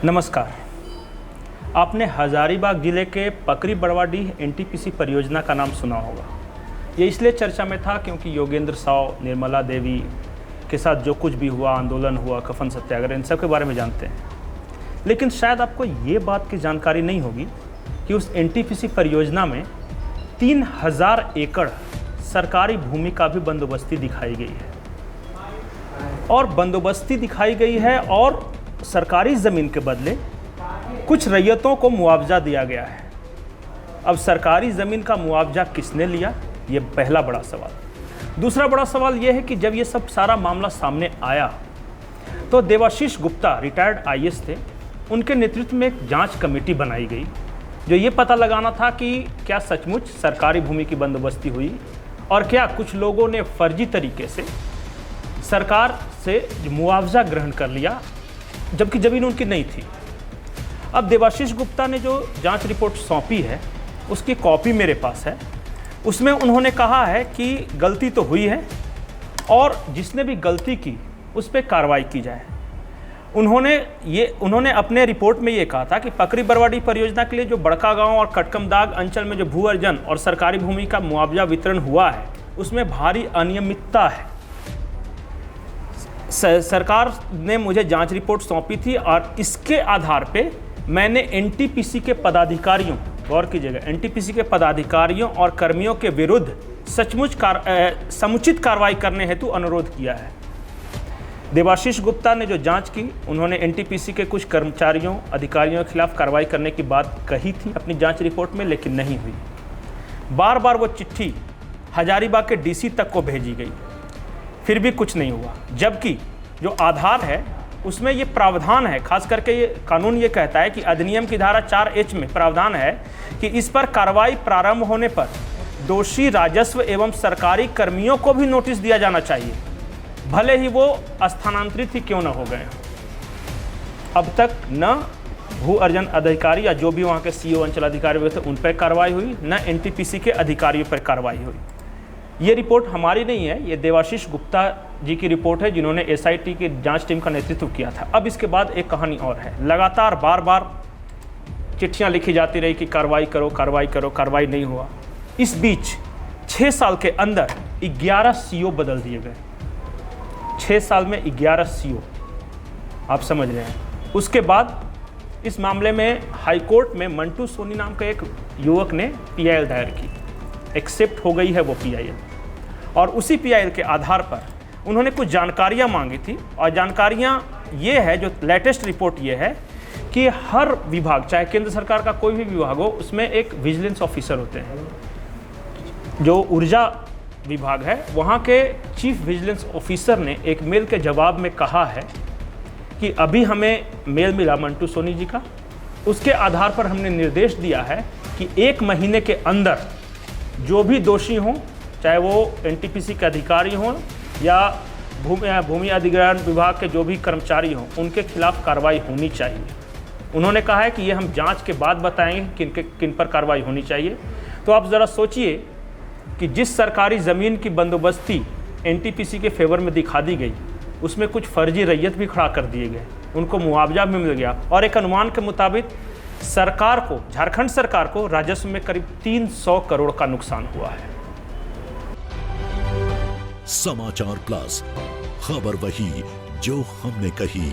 नमस्कार। आपने हजारीबाग जिले के पकरी बड़वाडीह एनटीपीसी परियोजना का नाम सुना होगा। ये इसलिए चर्चा में था क्योंकि योगेंद्र साव, निर्मला देवी के साथ जो कुछ भी हुआ, आंदोलन हुआ, कफन सत्याग्रह, इन सब के बारे में जानते हैं। लेकिन शायद आपको ये बात की जानकारी नहीं होगी कि उस एनटीपीसी परियोजना में 3000 एकड़ सरकारी भूमि का भी बंदोबस्ती दिखाई गई है और सरकारी ज़मीन के बदले कुछ रैयतों को मुआवजा दिया गया है। अब सरकारी ज़मीन का मुआवजा किसने लिया, ये पहला बड़ा सवाल। दूसरा बड़ा सवाल ये है कि जब ये सब सारा मामला सामने आया तो देवाशीष गुप्ता, रिटायर्ड आईएएस थे, उनके नेतृत्व में एक जांच कमेटी बनाई गई जो ये पता लगाना था कि क्या सचमुच सरकारी भूमि की बंदोबस्ती हुई और क्या कुछ लोगों ने फर्जी तरीके से सरकार से मुआवजा ग्रहण कर लिया जबकि ज़मीन उनकी नहीं थी। अब देवाशीष गुप्ता ने जो जांच रिपोर्ट सौंपी है उसकी कॉपी मेरे पास है। उसमें उन्होंने कहा है कि गलती तो हुई है और जिसने भी गलती की उस पर कार्रवाई की जाए। उन्होंने अपने रिपोर्ट में ये कहा था कि पकरी बरवाडी परियोजना के लिए जो बड़का गांव और कटकमदाग अंचल में जो भू अर्जन और सरकारी भूमि का मुआवजा वितरण हुआ है उसमें भारी अनियमितता है। सरकार ने मुझे जांच रिपोर्ट सौंपी थी और इसके आधार पे मैंने एनटीपीसी के पदाधिकारियों, गौर कीजिएगा, एनटीपीसी के पदाधिकारियों और कर्मियों के विरुद्ध समुचित कार्रवाई करने हेतु अनुरोध किया है। देवाशीष गुप्ता ने जो जांच की, उन्होंने एनटीपीसी के कुछ कर्मचारियों, अधिकारियों के खिलाफ कार्रवाई करने की बात कही थी अपनी जांच रिपोर्ट में, लेकिन नहीं हुई। बार बार वो चिट्ठी हजारीबाग के डीसी तक को भेजी गई, फिर भी कुछ नहीं हुआ। जबकि जो आधार है उसमें ये प्रावधान है, खास करके ये कानून ये कहता है कि अधिनियम की धारा 4H में प्रावधान है कि इस पर कार्रवाई प्रारंभ होने पर दोषी राजस्व एवं सरकारी कर्मियों को भी नोटिस दिया जाना चाहिए, भले ही वो स्थानांतरित ही क्यों न हो गए। अब तक न भू अर्जन अधिकारी या जो भी वहाँ के सीओ अंचल अधिकारी हुए थे उन पर कार्रवाई हुई, न एनटीपीसी के अधिकारियों पर कार्रवाई हुई। ये रिपोर्ट हमारी नहीं है, ये देवाशीष गुप्ता जी की रिपोर्ट है जिन्होंने एसआईटी की जांच टीम का नेतृत्व किया था। अब इसके बाद एक कहानी और है। लगातार बार बार चिट्ठियां लिखी जाती रही कि कार्रवाई करो, कार्रवाई करो, कार्रवाई नहीं हुआ। इस बीच 6 साल के अंदर 11 सीओ बदल दिए गए। 6 साल में 11 सीओ, आप समझ रहे हैं। उसके बाद इस मामले में हाईकोर्ट में मंटू सोनी नाम का एक युवक ने पीआईएल दायर की, एक्सेप्ट हो गई है वो पीआईएल, और उसी पीआईएल के आधार पर उन्होंने कुछ जानकारियां मांगी थी। और जानकारियां ये है, जो लेटेस्ट रिपोर्ट ये है कि हर विभाग, चाहे केंद्र सरकार का कोई भी विभाग हो, उसमें एक विजिलेंस ऑफिसर होते हैं। जो ऊर्जा विभाग है वहाँ के चीफ विजिलेंस ऑफिसर ने एक मेल के जवाब में कहा है कि अभी हमें मेल मिला मंटू सोनी जी का, उसके आधार पर हमने निर्देश दिया है कि 1 महीने के अंदर जो भी दोषी हों, चाहे वो एनटीपीसी के अधिकारी हों या भूमि अधिग्रहण विभाग के जो भी कर्मचारी हों, उनके खिलाफ कार्रवाई होनी चाहिए। उन्होंने कहा है कि ये हम जांच के बाद बताएंगे किन पर कार्रवाई होनी चाहिए। तो आप ज़रा सोचिए कि जिस सरकारी ज़मीन की बंदोबस्ती एनटीपीसी के फेवर में दिखा दी गई, उसमें कुछ फर्जी रैयत भी खड़ा कर दिए गए, उनको मुआवजा भी मिल गया और एक अनुमान के मुताबिक सरकार को, झारखंड सरकार को राजस्व में करीब 300 करोड़ का नुकसान हुआ है। समाचार प्लस, खबर वही जो हमने कही।